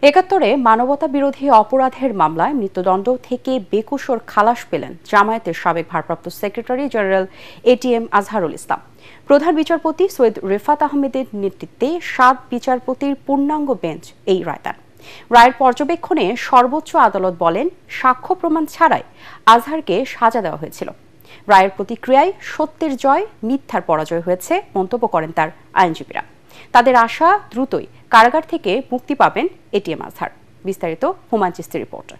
একাত্তরে মানবতা বিরোধী অপরাধের মামলায় মৃত্যুদণ্ড থেকে বেকসুর খালাস পেলেন জামায়াতের সাবেক ভারপ্রাপ্ত secretary general ATM Azharul Islam. প্রধান বিচারপতি সৈয়দ রেফাত আহমেদের নেতৃত্বে 7 বিচারপতির পূর্ণাঙ্গ বেঞ্চ এই রায় দেন। রায়ের পর্যবেক্ষণে সর্বোচ্চ আদালত বলেন, সাক্ষ্য প্রমাণ ছাড়াই আজহারকে সাজা দেওয়া হয়েছিল। রায়ের প্রতিক্রিয়ায় সত্যের জয়, মিথ্যার পরাজয় হয়েছে মন্তব্য করেন তার আইনজীবীরা। তাদের আশা দ্রুতই কারাগার থেকে মুক্তি পাবেন এটিএম আজহার। বিস্তারিত হুমায়ুন চিশতির রিপোর্টে।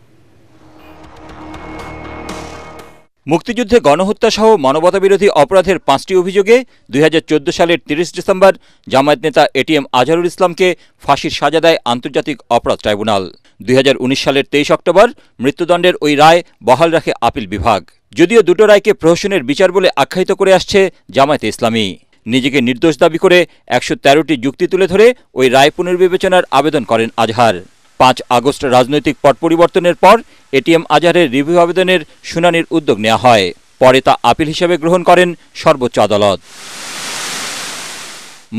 মুক্তিযুদ্ধে গণহত্যা সহ মানবতাবিরোধী অপরাধের 5টি অভিযোগে 2014 সালের 30 ডিসেম্বর জামায়াত নেতা এটিএম আজহারুল ইসলামকে ফাঁসির সাজা দেয় আন্তর্জাতিক অপরাধ ট্রাইব্যুনাল। 2019 সালের 23 অক্টোবর মৃত্যুদণ্ডের ওই রায় বহাল রাখে আপিল বিভাগ। যদিও দুটো রায়কে প্রহসনের বিচার বলে আখ্যায়িত করে আসছে জামায়াতে ইসলামী। নিজেকে নির্দোষ দাবি করে 113টি যুক্তি তুলে ধরে ওই রায় পুনর্বিবেচনার আবেদন করেন আজহার। 5 আগস্ট রাজনৈতিক পট পরিবর্তনের পর এটিএম আজহারের রিভিউ আবেদনের শুনানির উদ্যোগ নেওয়া হয়। পরে তা আপিল হিসেবে গ্রহণ করেন সর্বোচ্চ আদালত।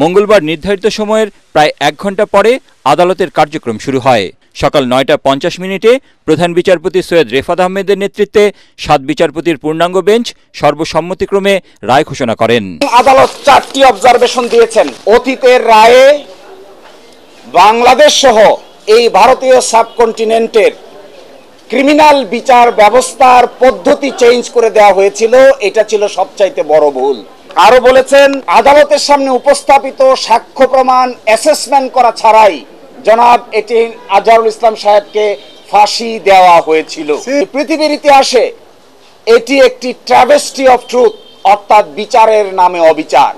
মঙ্গলবার নির্ধারিত সময়ের প্রায় 1 ঘণ্টা পরে আদালতের কার্যক্রম শুরু হয়। সকাল 9:50 প্রধান বিচারপতি সৈয়দ রেফাত আহমেদের নেতৃত্বে 7 বিচারপতির পূর্ণাঙ্গ বেঞ্চ সর্বসম্মতিক্রমে রায় ঘোষণা করেন। আদালত 4টি অবজারভেশন দিয়েছেন। অতীতের রায়ে বাংলাদেশ সহ এই ভারতীয় সাবকন্টিনেন্টের ক্রিমিনাল বিচার ব্যবস্থার পদ্ধতি চেঞ্জ করে দেওয়া হয়েছিল, এটা ছিল সবচাইতে বড় ভুল। আরো বলেছেন, আদালতের সামনে উপস্থাপিত সাক্ষ্য প্রমাণ অ্যাসেসমেন্ট করা ছাড়াই জনাব এটিএম আজহারুল ইসলাম সাহেবকে ফাঁসি দেওয়া হয়েছিল। পৃথিবীর ইতিহাসে এটি একটি ট্র্যাভেস্টি অফ ট্রুথ, অর্থাৎ বিচারের নামে অবিচার।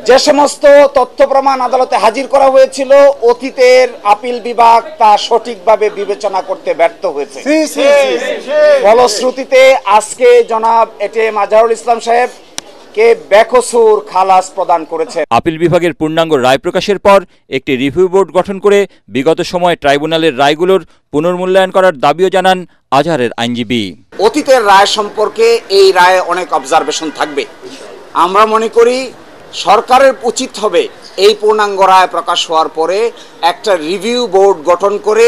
যে সমস্ত তথ্য প্রমাণ আদালতে হাজির করা হয়েছিল, অতীতের আপিল বিভাগ তা সঠিকভাবে বিবেচনা করতে ব্যর্থ হয়েছে। ফলশ্রুতিতে আজকে জনাব এটিএম আজহারুল ইসলাম সাহেব কে বেকসুর খালাস প্রদান করেছে। আপিল বিভাগের পূর্ণাঙ্গ রায় প্রকাশের পর একটি রিভিউ বোর্ড গঠন করে বিগত সময়ে ট্রাইব্যুনালের রায়গুলোর পুনর্মূল্যায়ন করার দাবিও জানান আজহারের আইনজীবী। অতীতের রায় সম্পর্কে এই রায়ে অনেক অবজারভেশন থাকবে। আমরা মনে করি সরকারের উচিত হবে এই পূর্ণাঙ্গ রায় প্রকাশ হওয়ার পরে একটা রিভিউ বোর্ড গঠন করে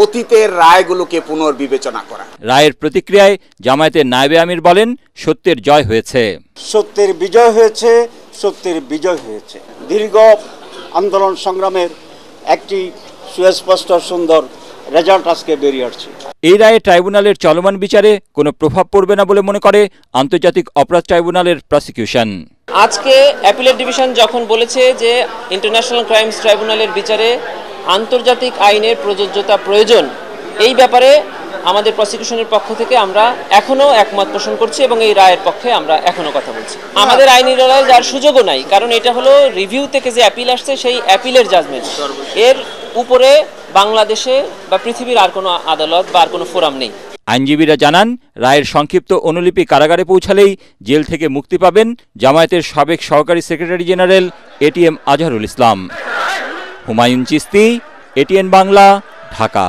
অতীতের রায়গুলোকে পুনর্বিবেচনা করা। রায়ের প্রতিক্রিয়ায় জামায়াতের নায়েবে আমির বলেন, সত্যের জয় হয়েছে। সত্যের বিজয় হয়েছে, সত্যের বিজয় হয়েছে। দীর্ঘ আন্দোলন সংগ্রামের একটি সুস্পষ্ট সুন্দর রেজাল্ট আজকে বেরিয়ে আসছে। এই রায়ে ট্রাইব্যুনালের চলমান বিচারে কোনো প্রভাব পড়বে না বলে মনে করে আন্তর্জাতিক অপরাধ ট্রাইব্যুনালের প্রসিকিউশন। আজকে অ্যাপিলেট ডিভিশন যখন বলেছে যে ইন্টারন্যাশনাল ক্রাইমস ট্রাইব্যুনালের বিচারে আন্তর্জাতিক আইনের প্রযোজ্যতা প্রয়োজন, এই ব্যাপারে আমাদের প্রসিকিউশনের পক্ষ থেকে আমরা এখনো একমত পোষণ করছি এবং এই রায়ের পক্ষে আমরা এখনো কথা বলছি। আমাদের আইনি লড়াই যার সুযোগও নাই, কারণ এটা হলো রিভিউ থেকে যে অ্যাপিল আসছে সেই অ্যাপিলের জাজমেন্ট। এর উপরে বাংলাদেশে বা পৃথিবীর আর কোনো আদালত বা আর কোনো ফোরাম নেই। আইনজীবীরা জানান, রায়ের সংক্ষিপ্ত অনুলিপি কারাগারে পৌঁছালেই জেল থেকে মুক্তি পাবেন জামায়াতের সাবেক সহকারী secretary general ATM Azharul Islam. Humayun Chishti, ATN Bangla, Dhaka.